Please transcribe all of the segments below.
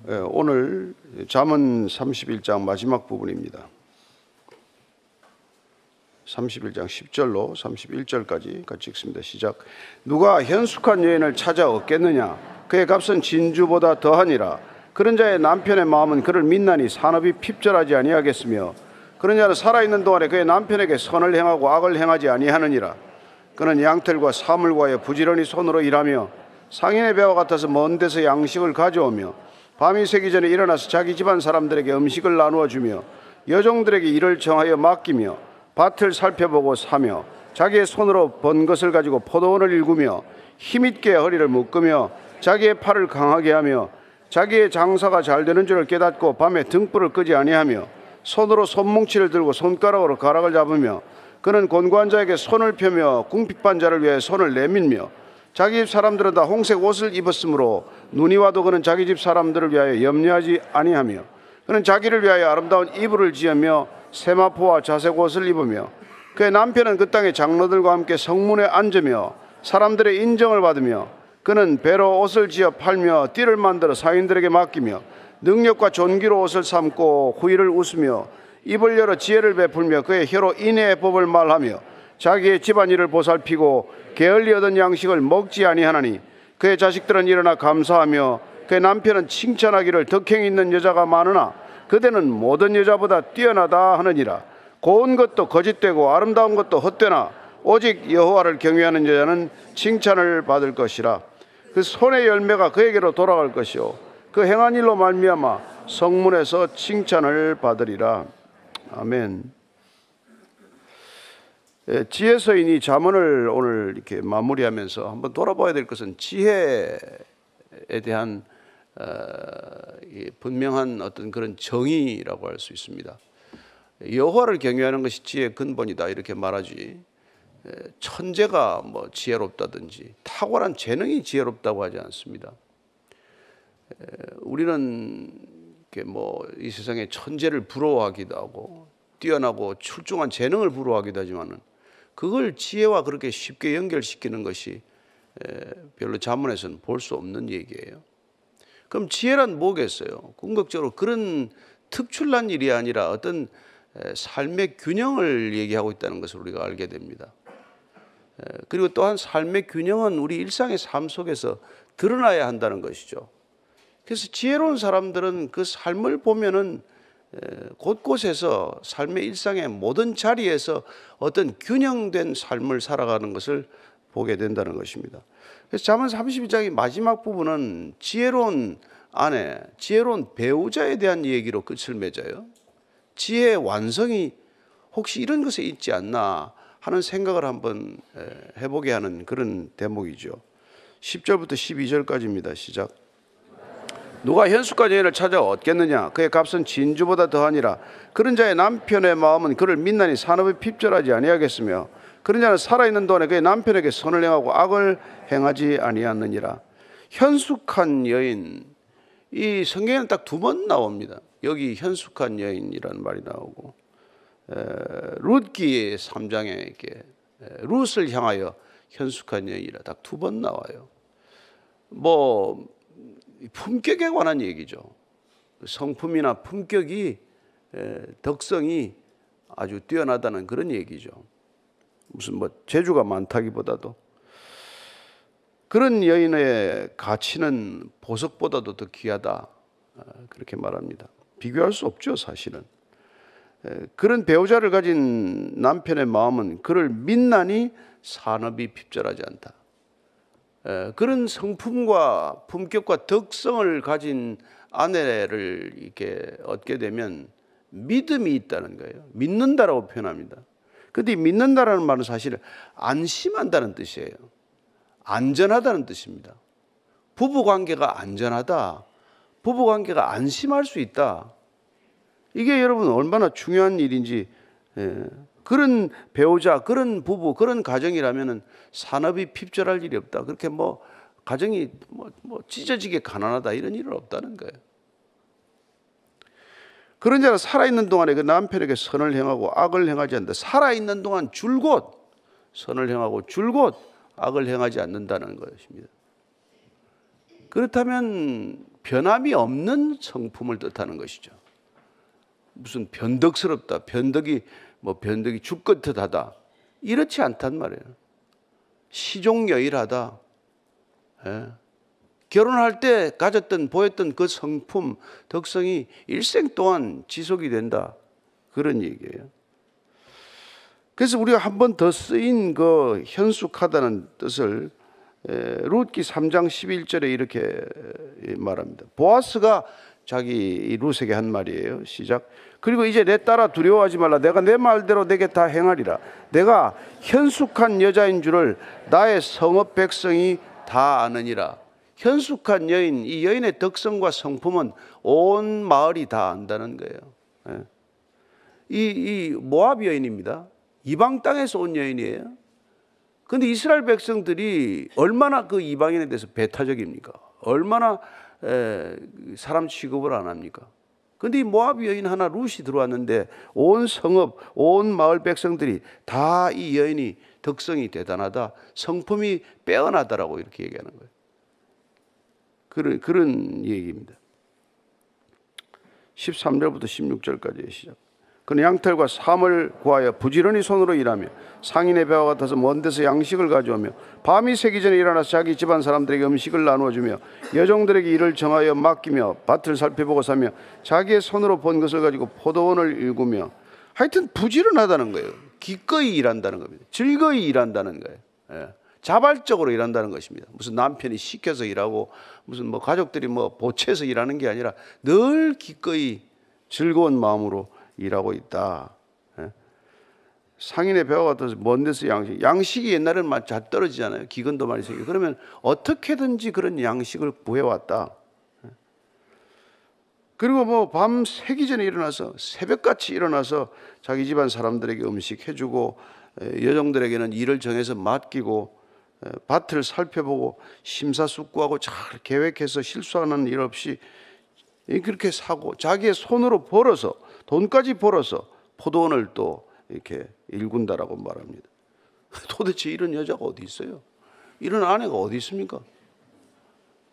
오늘 잠언 31장 마지막 부분입니다. 31장 10절로 31절까지 같이 읽습니다. 시작. 누가 현숙한 여인을 찾아 얻겠느냐? 그의 값은 진주보다 더하니라. 그런 자의 남편의 마음은 그를 믿나니 산업이 핍절하지 아니하겠으며, 그런 자는 살아있는 동안에 그의 남편에게 선을 행하고 악을 행하지 아니하느니라. 그는 양털과 사물과에 부지런히 손으로 일하며 상인의 배와 같아서 먼 데서 양식을 가져오며 밤이 새기 전에 일어나서 자기 집안 사람들에게 음식을 나누어 주며 여종들에게 일을 정하여 맡기며 밭을 살펴보고 사며 자기의 손으로 번 것을 가지고 포도원을 일구며 힘있게 허리를 묶으며 자기의 팔을 강하게 하며 자기의 장사가 잘 되는 줄을 깨닫고 밤에 등불을 끄지 아니하며 손으로 손뭉치를 들고 손가락으로 가락을 잡으며 그는 곤고한 자에게 손을 펴며 궁핍한 자를 위해 손을 내밀며 자기 집 사람들은 다 홍색 옷을 입었으므로 눈이 와도 그는 자기 집 사람들을 위하여 염려하지 아니하며 그는 자기를 위하여 아름다운 이불을 지으며 세마포와 자색 옷을 입으며 그의 남편은 그 땅의 장로들과 함께 성문에 앉으며 사람들의 인정을 받으며 그는 배로 옷을 지어 팔며 띠를 만들어 상인들에게 맡기며 능력과 존귀로 옷을 삼고 후일을 웃으며 입을 열어 지혜를 베풀며 그의 혀로 인애의 법을 말하며 자기의 집안일을 보살피고 게을리 얻은 양식을 먹지 아니하나니 그의 자식들은 일어나 감사하며 그의 남편은 칭찬하기를 덕행이 있는 여자가 많으나 그대는 모든 여자보다 뛰어나다 하느니라. 고운 것도 거짓되고 아름다운 것도 헛되나 오직 여호와를 경외하는 여자는 칭찬을 받을 것이라. 그 손의 열매가 그에게로 돌아갈 것이요 그 행한 일로 말미암아 성문에서 칭찬을 받으리라. 아멘. 지혜서인이 잠언을 오늘 이렇게 마무리하면서 한번 돌아봐야 될 것은 지혜에 대한 분명한 어떤 그런 정의라고 할 수 있습니다. 여호와를 경외하는 것이 지혜의 근본이다 이렇게 말하지, 천재가 뭐 지혜롭다든지 탁월한 재능이 지혜롭다고 하지 않습니다. 우리는 이 세상에 천재를 부러워하기도 하고 뛰어나고 출중한 재능을 부러워하기도 하지만은 그걸 지혜와 그렇게 쉽게 연결시키는 것이 별로 잠언에서는 볼 수 없는 얘기예요. 그럼 지혜란 뭐겠어요? 궁극적으로 그런 특출난 일이 아니라 어떤 삶의 균형을 얘기하고 있다는 것을 우리가 알게 됩니다. 그리고 또한 삶의 균형은 우리 일상의 삶 속에서 드러나야 한다는 것이죠. 그래서 지혜로운 사람들은 그 삶을 보면은 곳곳에서 삶의 일상의 모든 자리에서 어떤 균형된 삶을 살아가는 것을 보게 된다는 것입니다. 그래서 잠언 32장의 마지막 부분은 지혜로운 아내, 지혜로운 배우자에 대한 얘기로 끝을 맺어요. 지혜의 완성이 혹시 이런 것에 있지 않나 하는 생각을 한번 해보게 하는 그런 대목이죠. 10절부터 12절까지입니다. 시작. 누가 현숙한 여인을 찾아 얻겠느냐? 그의 값은 진주보다 더하니라. 그런 자의 남편의 마음은 그를 믿나니 산업이 핍절하지 아니하겠으며 그런 자는 살아있는 동안에 그의 남편에게 선을 행하고 악을 행하지 아니하느니라. 현숙한 여인, 이 성경에는 딱 두 번 나옵니다. 여기 현숙한 여인이라는 말이 나오고 룻기 3장에 이렇게 룻을 향하여 현숙한 여인이라 딱 두 번 나와요. 품격에 관한 얘기죠. 성품이나 품격이 덕성이 아주 뛰어나다는 그런 얘기죠. 무슨 재주가 많다기보다도 그런 여인의 가치는 보석보다도 더 귀하다 그렇게 말합니다. 비교할 수 없죠, 사실은. 그런 배우자를 가진 남편의 마음은 그를 믿나니 산업이 핍절하지 않다. 그런 성품과 품격과 덕성을 가진 아내를 이렇게 얻게 되면 믿음이 있다는 거예요. 믿는다라고 표현합니다. 그런데 믿는다라는 말은 사실 안심한다는 뜻이에요. 안전하다는 뜻입니다. 부부관계가 안전하다, 부부관계가 안심할 수 있다, 이게 여러분 얼마나 중요한 일인지. 그런 배우자, 그런 부부, 그런 가정이라면 산업이 핍절할 일이 없다. 그렇게 가정이 찢어지게 가난하다 이런 일은 없다는 거예요. 그런 자는 살아있는 동안에 그 남편에게 선을 행하고 악을 행하지 않는다. 살아있는 동안 줄곧 선을 행하고 줄곧 악을 행하지 않는다는 것입니다. 그렇다면 변함이 없는 성품을 뜻하는 것이죠. 무슨 변덕스럽다, 변덕이 죽긋하다, 이렇지 않단 말이에요. 시종여일하다. 예. 결혼할 때 보였던 그 성품, 덕성이 일생 동안 지속이 된다, 그런 얘기예요. 그래서 우리가 한 번 더 쓰인 그 현숙하다는 뜻을 룻기 3장 11절에 이렇게 말합니다. 보아스가 자기 룻에게 한 말이에요. 시작. 그리고 이제 내 딸아 두려워하지 말라. 내가 내 말대로 내게 다 행하리라. 내가 현숙한 여자인 줄을 나의 성읍 백성이 다 아느니라. 현숙한 여인, 이 여인의 덕성과 성품은 온 마을이 다 안다는 거예요. 이 모압 여인입니다. 이방 땅에서 온 여인이에요. 그런데 이스라엘 백성들이 얼마나 그 이방인에 대해서 배타적입니까? 얼마나 사람 취급을 안 합니까? 그런데 이 모압 여인 하나 룻이 들어왔는데 온 성읍, 온 마을 백성들이 다 이 여인이 덕성이 대단하다, 성품이 빼어나다라고 이렇게 얘기하는 거예요. 그런 얘기입니다. 13절부터 16절까지의 시작. 그는 양털과 삶을 구하여 부지런히 손으로 일하며 상인의 배와 같아서 먼 데서 양식을 가져오며 밤이 새기 전에 일어나서 자기 집안 사람들에게 음식을 나누어 주며 여종들에게 일을 정하여 맡기며 밭을 살펴보고 사며 자기의 손으로 번 것을 가지고 포도원을 일구며, 하여튼 부지런하다는 거예요. 기꺼이 일한다는 겁니다. 즐거이 일한다는 거예요. 예. 자발적으로 일한다는 것입니다. 무슨 남편이 시켜서 일하고 무슨 가족들이 보채서 일하는 게 아니라 늘 기꺼이 즐거운 마음으로 일하고 있다. 상인의 배와 같아서 먼 데서 양식이 옛날에는 잘 떨어지잖아요. 기근도 많이 생기고. 그러면 어떻게든지 그런 양식을 구해왔다. 그리고 밤 새기 전에 일어나서 새벽같이 일어나서 자기 집안 사람들에게 음식 해주고 여종들에게는 일을 정해서 맡기고 밭을 살펴보고 심사숙고하고 잘 계획해서 실수하는 일 없이 그렇게 사고 자기의 손으로 벌어서, 돈까지 벌어서 포도원을 또 이렇게 일군다라고 말합니다. 도대체 이런 여자가 어디 있어요? 이런 아내가 어디 있습니까?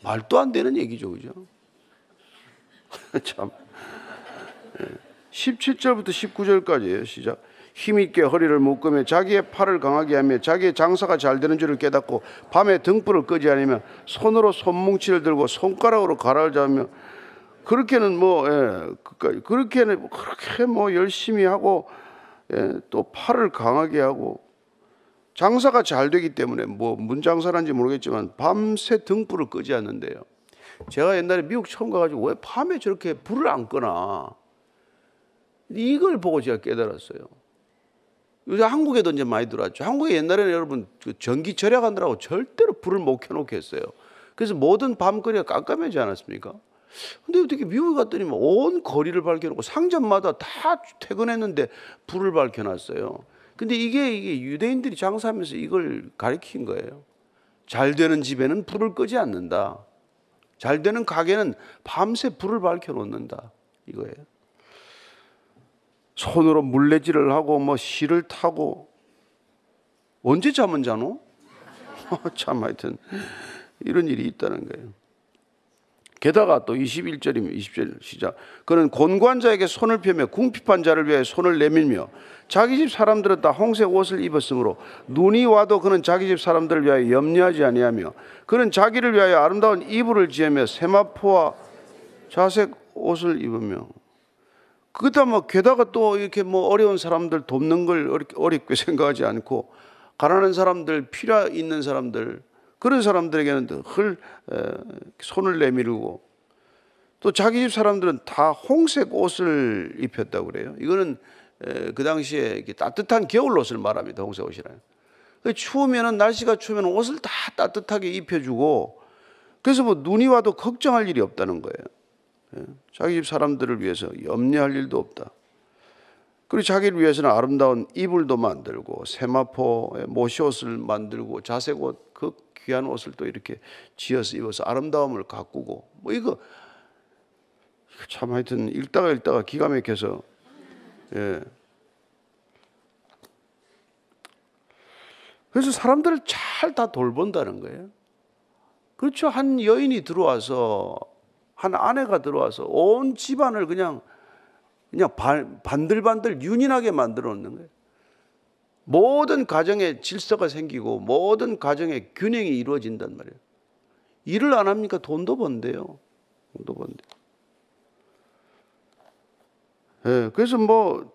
말도 안 되는 얘기죠, 그죠? 참. 17절부터 19절까지예요. 시작. 힘있게 허리를 묶으며 자기의 팔을 강하게 하며 자기의 장사가 잘 되는 줄을 깨닫고 밤에 등불을 끄지 않으며 손으로 손뭉치를 들고 손가락으로 가락을 잡으며 그렇게는 그렇게 열심히 하고 또 팔을 강하게 하고 장사가 잘 되기 때문에 문장사란지 모르겠지만 밤새 등불을 끄지 않는데요. 제가 옛날에 미국 처음 가가지고 왜 밤에 저렇게 불을 안 끄나, 이걸 보고 제가 깨달았어요. 요새 한국에도 이제 많이 들어왔죠. 한국에 옛날에는 여러분 전기 절약하느라고 절대로 불을 못 켜놓게 했어요. 그래서 모든 밤거리가 깜깜하지 않았습니까? 근데 어떻게 미국에 갔더니 온 거리를 밝혀놓고 상점마다 다 퇴근했는데 불을 밝혀놨어요. 근데 이게 유대인들이 장사하면서 이걸 가르친 거예요. 잘 되는 집에는 불을 끄지 않는다. 잘 되는 가게는 밤새 불을 밝혀놓는다, 이거예요. 손으로 물레질을 하고 실을 타고 언제 잠은 자노? 참, 하여튼 이런 일이 있다는 거예요. 게다가 또 21절이면 20절 시작. 그는 곤고한 자에게 손을 펴며 궁핍한 자를 위하여 손을 내밀며 자기 집 사람들은 다 홍색 옷을 입었으므로 눈이 와도 그는 자기 집 사람들을 위하여 염려하지 아니하며 그는 자기를 위하여 아름다운 이불을 지으며 세마포와 자색 옷을 입으며, 그다음 게다가 또 이렇게 어려운 사람들 돕는 걸 어렵게 생각하지 않고 가난한 사람들, 필요 있는 사람들, 그런 사람들에게는 손을 내밀고, 또 자기 집 사람들은 다 홍색 옷을 입혔다고 그래요. 이거는 그 당시에 따뜻한 겨울 옷을 말합니다. 홍색 옷이라는. 추우면은, 날씨가 추우면 옷을 다 따뜻하게 입혀주고, 그래서 눈이 와도 걱정할 일이 없다는 거예요. 자기 집 사람들을 위해서 염려할 일도 없다. 그리고 자기를 위해서는 아름다운 이불도 만들고 세마포의 모시옷을 만들고 자색옷, 그 귀한 옷을 또 이렇게 지어서 입어서 아름다움을 가꾸고, 이거 참 하여튼 읽다가 기가 막혀서. 그래서 사람들을 잘 다 돌본다는 거예요. 그렇죠. 한 여인이 들어와서 한 아내가 들어와서 온 집안을 그냥 반들반들 윤인하게 만들어 놓는 거예요. 모든 가정에 질서가 생기고 모든 가정에 균형이 이루어진단 말이에요. 일을 안 합니까? 돈도 번대요. 돈도 번대. 예, 그래서 뭐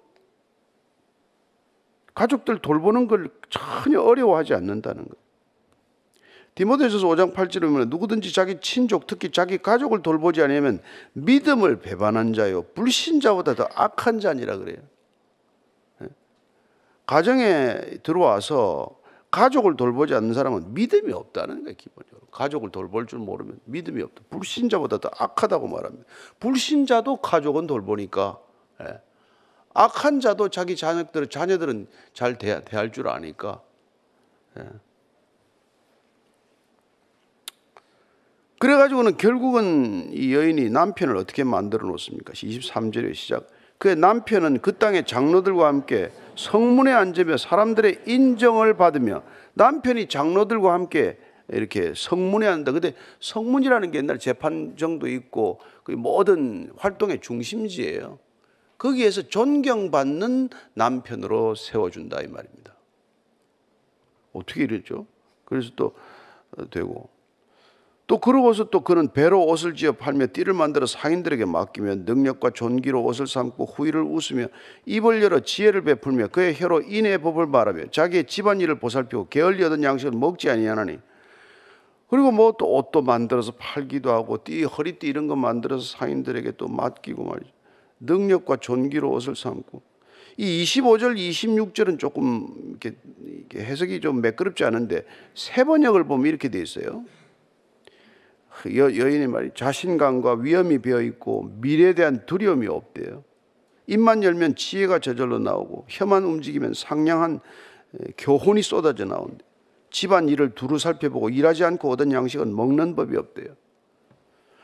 가족들 돌보는 걸 전혀 어려워하지 않는다는 거예요. 디모데전서 5장 8절에 보면 누구든지 자기 친족 특히 자기 가족을 돌보지 않으면 믿음을 배반한 자요 불신자보다 더 악한 자니라 그래요. 가정에 들어와서 가족을 돌보지 않는 사람은 믿음이 없다는 거예요. 기본적으로 가족을 돌볼 줄 모르면 믿음이 없다. 불신자보다 더 악하다고 말합니다. 불신자도 가족은 돌보니까 악한 자도 자기 자녀들은 잘 대할 줄 아니까. 그래가지고는 결국은 이 여인이 남편을 어떻게 만들어 놓습니까? 23절의 시작. 그의 남편은 그 땅의 장로들과 함께 성문에 앉으며 사람들의 인정을 받으며 남편이 장로들과 함께 이렇게 성문에 앉는다. 근데 성문이라는 게 옛날 재판정도 있고 그 모든 활동의 중심지예요. 거기에서 존경받는 남편으로 세워준다 이 말입니다. 어떻게 이랬죠? 그래서 또 되고 또 그러고서 또 그는 배로 옷을 지어 팔며 띠를 만들어 상인들에게 맡기며 능력과 존귀로 옷을 삼고 후일을 웃으며 입을 열어 지혜를 베풀며 그의 혀로 인의 법을 말하며 자기의 집안일을 보살피고 게을리 얻은 양식을 먹지 아니하나니 그리고 뭐 또 옷도 만들어서 팔기도 하고 띠 허리띠 이런 거 만들어서 상인들에게 또 맡기고 말이죠. 능력과 존귀로 옷을 삼고 이 25절 26절은 조금 이렇게 해석이 좀 매끄럽지 않은데 세 번역을 보면 이렇게 돼 있어요. 여인의 말이 자신감과 위엄이 배어있고 미래에 대한 두려움이 없대요. 입만 열면 지혜가 저절로 나오고 혀만 움직이면 상냥한 교훈이 쏟아져 나온대. 집안 일을 두루 살펴보고 일하지 않고 얻은 양식은 먹는 법이 없대요.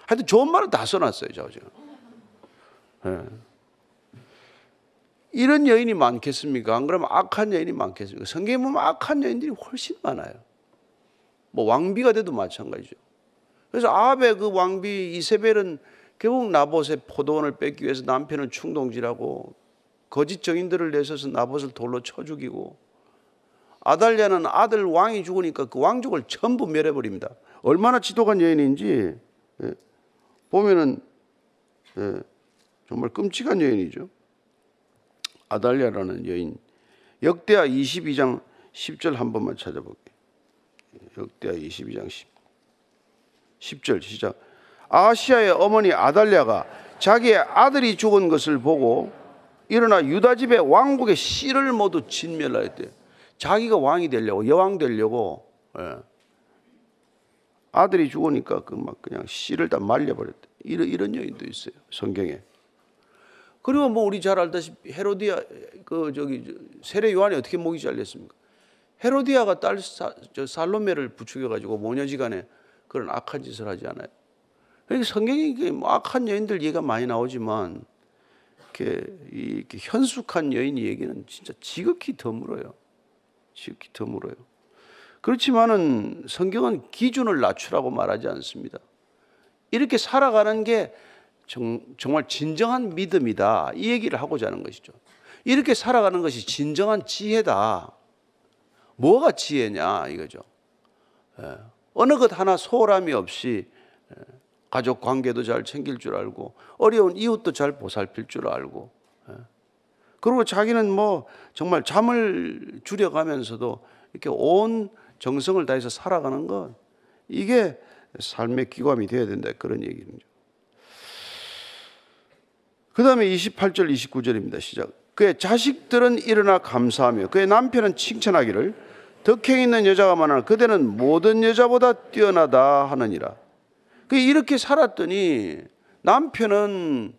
하여튼 좋은 말은 다 써놨어요. 지금. 이런 여인이 많겠습니까? 안 그러면 악한 여인이 많겠습니까? 성경에 보면 악한 여인들이 훨씬 많아요. 뭐 왕비가 돼도 마찬가지죠. 그래서 아합의 그 왕비 이세벨은 결국 나봇의 포도원을 뺏기 위해서 남편을 충동질하고 거짓 증인들을 내서서 나봇을 돌로 쳐 죽이고 아달랴는 아들 왕이 죽으니까 그 왕족을 전부 멸해버립니다. 얼마나 지독한 여인인지 보면은 정말 끔찍한 여인이죠. 아달랴라는 여인. 역대하 22장 10절 한 번만 찾아볼게요. 역대하 22장 10절 시작. 아하시아의 어머니 아달랴가 자기의 아들이 죽은 것을 보고 일어나 유다 집의 왕국의 씨를 모두 진멸하였대요. 자기가 왕이 되려고 여왕 되려고 아들이 죽으니까 그 막 그냥 씨를 다 말려버렸대. 이런 여인도 있어요 성경에. 그리고 뭐 우리 잘 알다시피 헤로디아 세례 요한이 어떻게 목이 잘렸습니까? 헤로디아가 딸 살로메를 부추겨가지고 모녀지간에 그런 악한 짓을 하지 않아요. 그러니까 성경에 뭐 악한 여인들 얘기가 많이 나오지만 이렇게 현숙한 여인 얘기는 진짜 지극히 드물어요. 지극히 드물어요. 그렇지만은 성경은 기준을 낮추라고 말하지 않습니다. 이렇게 살아가는 게 정말 진정한 믿음이다. 이 얘기를 하고자 하는 것이죠. 이렇게 살아가는 것이 진정한 지혜다. 뭐가 지혜냐 이거죠. 어느 것 하나 소홀함이 없이 가족 관계도 잘 챙길 줄 알고 어려운 이웃도 잘 보살필 줄 알고 그리고 자기는 뭐 정말 잠을 줄여가면서도 이렇게 온 정성을 다해서 살아가는 것 이게 삶의 기감이 되어야 된다 그런 얘기죠. 그 다음에 28절 29절입니다. 시작. 그의 자식들은 일어나 감사하며 그의 남편은 칭찬하기를 덕행 있는 여자가 많아 그대는 모든 여자보다 뛰어나다 하느니라. 이렇게 살았더니 남편은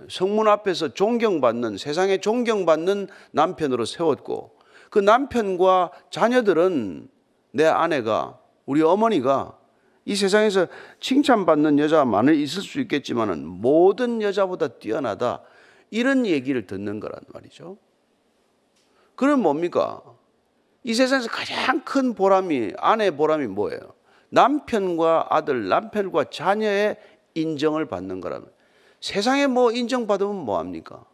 성문 앞에서 존경받는 세상에 존경받는 남편으로 세웠고 그 남편과 자녀들은 내 아내가 우리 어머니가 이 세상에서 칭찬받는 여자가 많이 있을 수 있겠지만은 모든 여자보다 뛰어나다 이런 얘기를 듣는 거란 말이죠. 그럼 뭡니까? 이 세상에서 가장 큰 보람이 아내의 보람이 뭐예요? 남편과 아들, 남편과 자녀의 인정을 받는 거라면. 세상에 뭐 인정받으면 뭐합니까?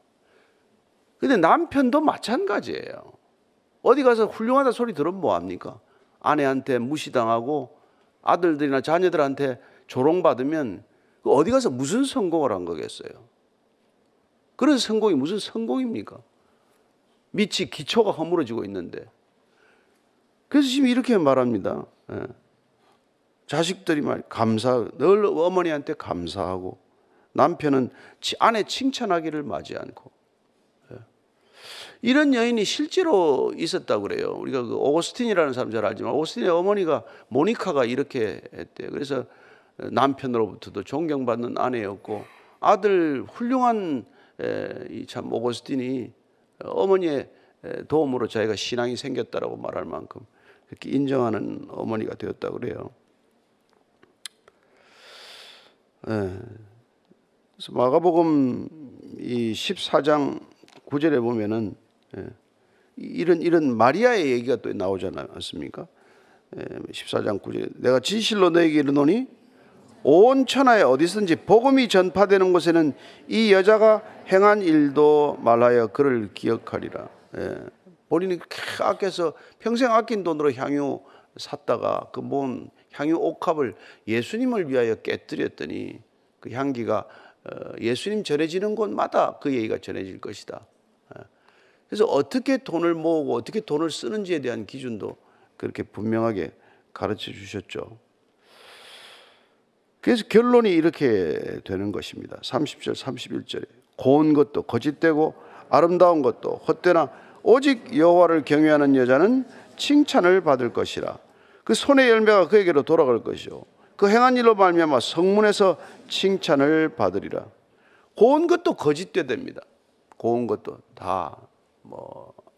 근데 남편도 마찬가지예요. 어디 가서 훌륭하다 소리 들으면 뭐합니까? 아내한테 무시당하고 아들들이나 자녀들한테 조롱받으면 어디 가서 무슨 성공을 한 거겠어요? 그런 성공이 무슨 성공입니까? 밑이 기초가 허물어지고 있는데. 그래서 지금 이렇게 말합니다. 자식들이 늘 어머니한테 감사하고 남편은 아내 칭찬하기를 맞지 않고. 이런 여인이 실제로 있었다고 그래요. 우리가 그 오거스틴이라는 사람 잘 알지만 오거스틴의 어머니가 모니카가 이렇게 했대요. 그래서 남편으로부터도 존경받는 아내였고 아들 훌륭한 참 오거스틴이 어머니의 도움으로 자기가 신앙이 생겼다라고 말할 만큼 그렇게 인정하는 어머니가 되었다고 그래요. 그래서 마가복음 이 14장 9절에 보면은 이런 마리아의 얘기가 또 나오지 않습니까? 14장 9절에 내가 진실로 너에게 이르노니 온 천하에 어디든지 복음이 전파되는 곳에는 이 여자가 행한 일도 말하여 그를 기억하리라. 본인이 그렇게 아껴서 평생 아낀 돈으로 향유 샀다가 그 모은 향유 옥합을 예수님을 위하여 깨뜨렸더니 그 향기가 예수님 전해지는 곳마다 그 얘기가 전해질 것이다. 그래서 어떻게 돈을 모으고 어떻게 돈을 쓰는지에 대한 기준도 그렇게 분명하게 가르쳐 주셨죠. 그래서 결론이 이렇게 되는 것입니다. 30절 31절에 고운 것도 거짓되고 아름다운 것도 헛되나 오직 여호와를 경외하는 여자는 칭찬을 받을 것이라. 그 손의 열매가 그에게로 돌아갈 것이요 그 행한 일로 말미암아 성문에서 칭찬을 받으리라. 고운 것도 거짓되됩니다. 고운 것도 다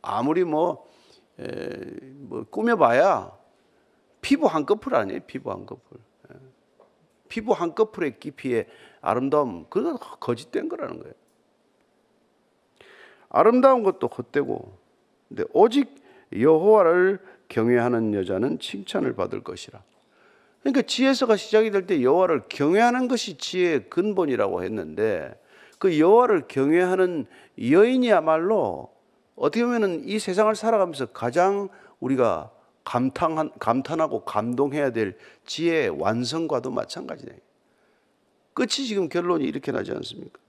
아무리 꾸며봐야 피부 한 꺼풀 아니에요. 피부 한 꺼풀. 피부 한 꺼풀의 깊이의 아름다움, 그건 거짓된 거라는 거예요. 아름다운 것도 헛되고, 근데 오직 여호와를 경외하는 여자는 칭찬을 받을 것이라. 그러니까 지혜서가 시작이 될 때 여호와를 경외하는 것이 지혜의 근본이라고 했는데, 그 여호와를 경외하는 여인이야말로 어떻게 보면 이 세상을 살아가면서 가장 우리가 감탄하고 감동해야 될 지혜의 완성과도 마찬가지네요. 끝이 지금 결론이 이렇게 나지 않습니까?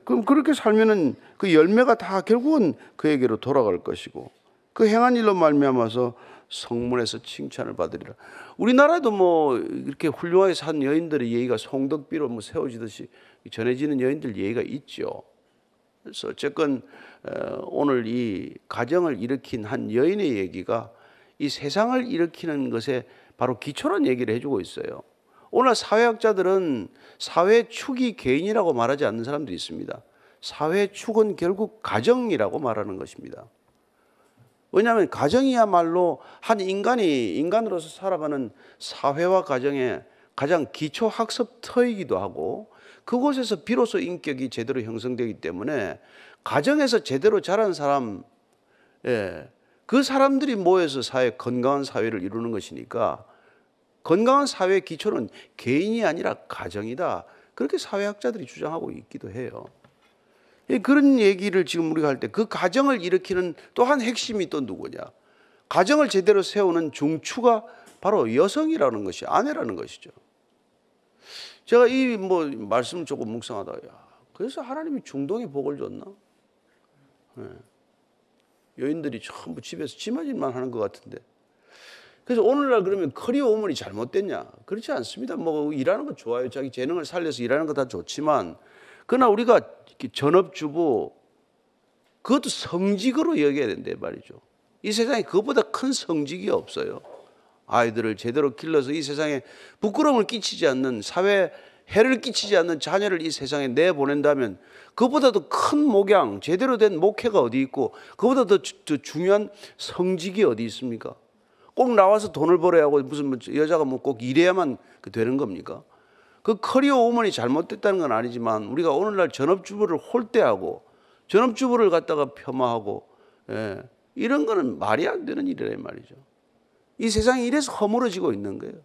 그럼 그렇게 살면은 그 열매가 다 결국은 그에게로 돌아갈 것이고 그 행한 일로 말미암아서 성문에서 칭찬을 받으리라. 우리나라도 이렇게 훌륭하게 산 여인들의 예의가 송덕비로 세워지듯이 전해지는 여인들 예의가 있죠. 그래서 어쨌건 오늘 이 가정을 일으킨 한 여인의 얘기가 이 세상을 일으키는 것에 바로 기초란 얘기를 해주고 있어요. 오늘 사회학자들은 사회의 축이 개인이라고 말하지 않는 사람들이 있습니다. 사회의 축은 결국 가정이라고 말하는 것입니다. 왜냐하면 가정이야말로 한 인간이 인간으로서 살아가는 사회와 가정의 가장 기초 학습터이기도 하고 그곳에서 비로소 인격이 제대로 형성되기 때문에 가정에서 제대로 자란 사람, 그 사람들이 모여서 건강한 사회를 이루는 것이니까 건강한 사회의 기초는 개인이 아니라 가정이다. 그렇게 사회학자들이 주장하고 있기도 해요. 그런 얘기를 지금 우리가 할 때 그 가정을 일으키는 또 한 핵심이 또 누구냐? 가정을 제대로 세우는 중추가 바로 여성이라는 것이 아내라는 것이죠. 제가 이 말씀을 조금 묵상하다가 그래서 하나님이 중동에 복을 줬나? 여인들이 전부 집에서 지마질만 하는 것 같은데. 그래서 오늘날 그러면 커리어 우먼이 잘못됐냐? 그렇지 않습니다. 일하는 거 좋아요. 자기 재능을 살려서 일하는 거 다 좋지만 그러나 우리가 전업주부 그것도 성직으로 여겨야 된대 말이죠. 이 세상에 그것보다 큰 성직이 없어요. 아이들을 제대로 길러서 이 세상에 부끄러움을 끼치지 않는 사회에 해를 끼치지 않는 자녀를 이 세상에 내보낸다면 그것보다도 큰 목양, 제대로 된 목회가 어디 있고 그것보다 더 중요한 성직이 어디 있습니까? 꼭 나와서 돈을 벌어야 하고 무슨 여자가 꼭 일해야만 되는 겁니까? 그 커리어 우먼이 잘못됐다는 건 아니지만 우리가 오늘날 전업주부를 홀대하고 전업주부를 갖다가 폄하하고 이런 거는 말이 안 되는 일이란 말이죠. 이 세상이 이래서 허물어지고 있는 거예요.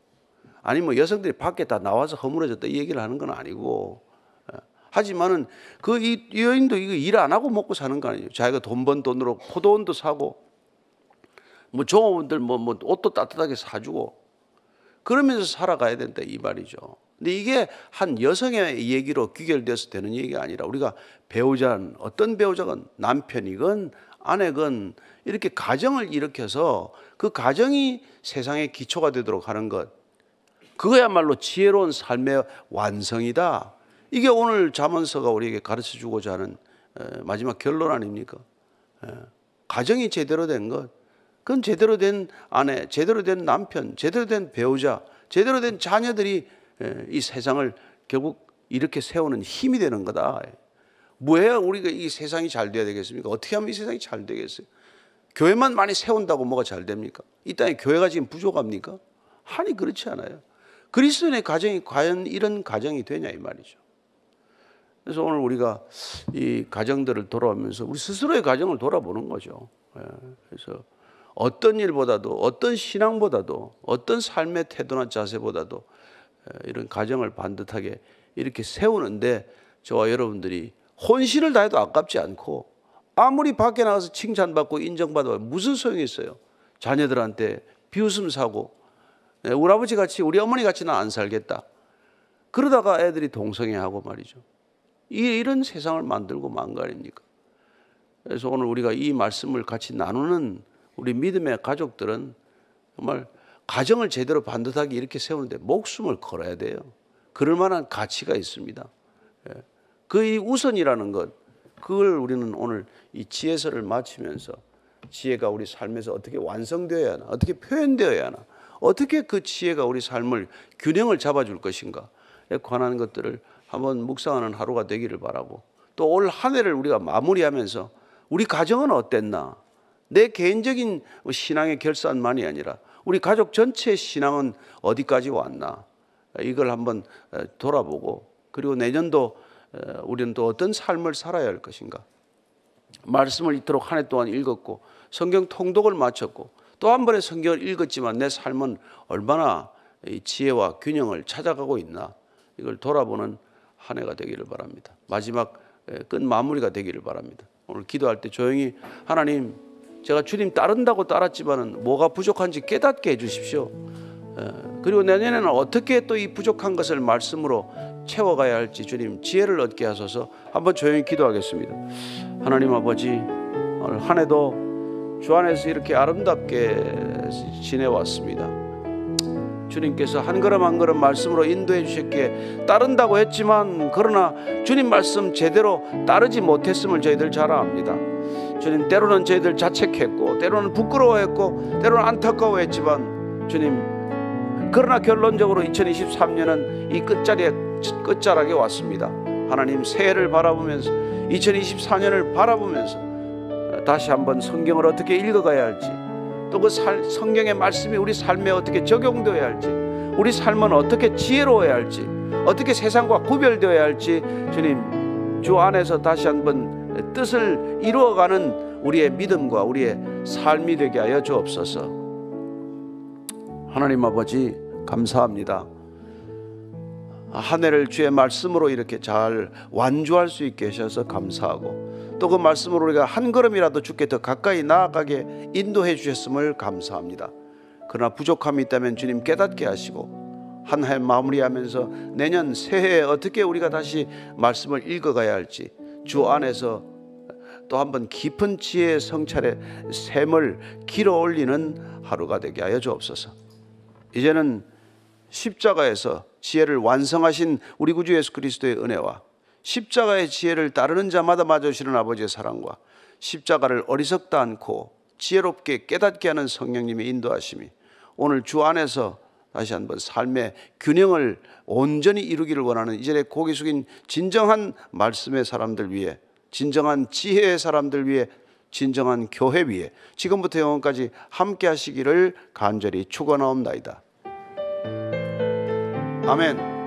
아니 뭐 여성들이 밖에 다 나와서 허물어졌다 이 얘기를 하는 건 아니고, 하지만은 그 이 여인도 이거 일 안 하고 먹고 사는 거 아니에요. 자기가 돈 번 돈으로 포도원도 사고 뭐 종업원들 뭐 옷도 따뜻하게 사주고 그러면서 살아가야 된다 이 말이죠. 근데 이게 한 여성의 얘기로 귀결돼서 되는 얘기가 아니라, 우리가 배우자는 어떤 배우자건 남편이건 아내건 이렇게 가정을 일으켜서 그 가정이 세상의 기초가 되도록 하는 것, 그거야말로 지혜로운 삶의 완성이다. 이게 오늘 잠언서가 우리에게 가르쳐주고자 하는 마지막 결론 아닙니까? 가정이 제대로 된 것, 그건 제대로 된 아내, 제대로 된 남편, 제대로 된 배우자, 제대로 된 자녀들이 이 세상을 결국 이렇게 세우는 힘이 되는 거다. 뭐해야 우리가 이 세상이 잘 돼야 되겠습니까? 어떻게 하면 이 세상이 잘 되겠어요? 교회만 많이 세운다고 뭐가 잘 됩니까? 이 땅에 교회가 지금 부족합니까? 아니 그렇지 않아요. 그리스도인의 가정이 과연 이런 가정이 되냐 이 말이죠. 그래서 오늘 우리가 이 가정들을 돌아오면서 우리 스스로의 가정을 돌아보는 거죠. 그래서 어떤 일보다도, 어떤 신앙보다도, 어떤 삶의 태도나 자세보다도 이런 가정을 반듯하게 이렇게 세우는데 저와 여러분들이 혼신을 다해도 아깝지 않고, 아무리 밖에 나가서 칭찬받고 인정받아도 무슨 소용이 있어요? 자녀들한테 비웃음 사고, 우리 아버지 같이 우리 어머니 같이는 안 살겠다, 그러다가 애들이 동성애하고 말이죠. 이런 세상을 만들고 만 거 아닙니까? 그래서 오늘 우리가 이 말씀을 같이 나누는 우리 믿음의 가족들은 정말 가정을 제대로 반듯하게 이렇게 세우는데 목숨을 걸어야 돼요. 그럴 만한 가치가 있습니다. 그 이 우선이라는 것, 그걸 우리는 오늘 이 지혜서를 마치면서 지혜가 우리 삶에서 어떻게 완성되어야 하나, 어떻게 표현되어야 하나, 어떻게 그 지혜가 우리 삶을 균형을 잡아줄 것인가에 관한 것들을 한번 묵상하는 하루가 되기를 바라고, 또 올 한 해를 우리가 마무리하면서 우리 가정은 어땠나, 내 개인적인 신앙의 결산만이 아니라 우리 가족 전체의 신앙은 어디까지 왔나, 이걸 한번 돌아보고, 그리고 내년도 우리는 또 어떤 삶을 살아야 할 것인가, 말씀을 이토록 한 해 동안 읽었고 성경 통독을 마쳤고 또 한 번의 성경을 읽었지만 내 삶은 얼마나 이 지혜와 균형을 찾아가고 있나, 이걸 돌아보는 한 해가 되기를 바랍니다. 마지막 끝 마무리가 되기를 바랍니다. 오늘 기도할 때 조용히, 하나님, 제가 주님 따른다고 따랐지만은 뭐가 부족한지 깨닫게 해주십시오. 그리고 내년에는 어떻게 또 이 부족한 것을 말씀으로 채워가야 할지 주님 지혜를 얻게 하소서. 한번 조용히 기도하겠습니다. 하나님 아버지, 오늘 한 해도 주 안에서 이렇게 아름답게 지내왔습니다. 주님께서 한 걸음 한 걸음 말씀으로 인도해 주셨기에 따른다고 했지만, 그러나 주님 말씀 제대로 따르지 못했음을 저희들 잘 압니다. 주님, 때로는 저희들 자책했고, 때로는 부끄러워했고, 때로는 안타까워했지만 주님, 그러나 결론적으로 2023년은 이 끝자락에 왔습니다. 하나님, 새해를 바라보면서 2024년을 바라보면서 다시 한번 성경을 어떻게 읽어가야 할지, 또 그 성경의 말씀이 우리 삶에 어떻게 적용되어야 할지, 우리 삶은 어떻게 지혜로워야 할지, 어떻게 세상과 구별되어야 할지, 주님, 주 안에서 다시 한번 뜻을 이루어가는 우리의 믿음과 우리의 삶이 되게 하여 주옵소서. 하나님 아버지, 감사합니다. 한 해를 주의 말씀으로 이렇게 잘 완주할 수 있게 하셔서 감사하고, 또 그 말씀으로 우리가 한 걸음이라도 주께 더 가까이 나아가게 인도해 주셨음을 감사합니다. 그러나 부족함이 있다면 주님 깨닫게 하시고, 한 해 마무리하면서 내년 새해에 어떻게 우리가 다시 말씀을 읽어가야 할지 주 안에서 또 한번 깊은 지혜의 성찰의 샘을 길어 올리는 하루가 되게 하여 주옵소서. 이제는 십자가에서 지혜를 완성하신 우리 구주 예수 그리스도의 은혜와 십자가의 지혜를 따르는 자마다 맞으시는 아버지의 사랑과 십자가를 어리석다 않고 지혜롭게 깨닫게 하는 성령님의 인도하심이 오늘 주 안에서 다시 한번 삶의 균형을 온전히 이루기를 원하는 이전에 고개 숙인 진정한 말씀의 사람들 위해, 진정한 지혜의 사람들 위해, 진정한 교회 위에 지금부터 영원까지 함께 하시기를 간절히 축원하옵나이다. 아멘.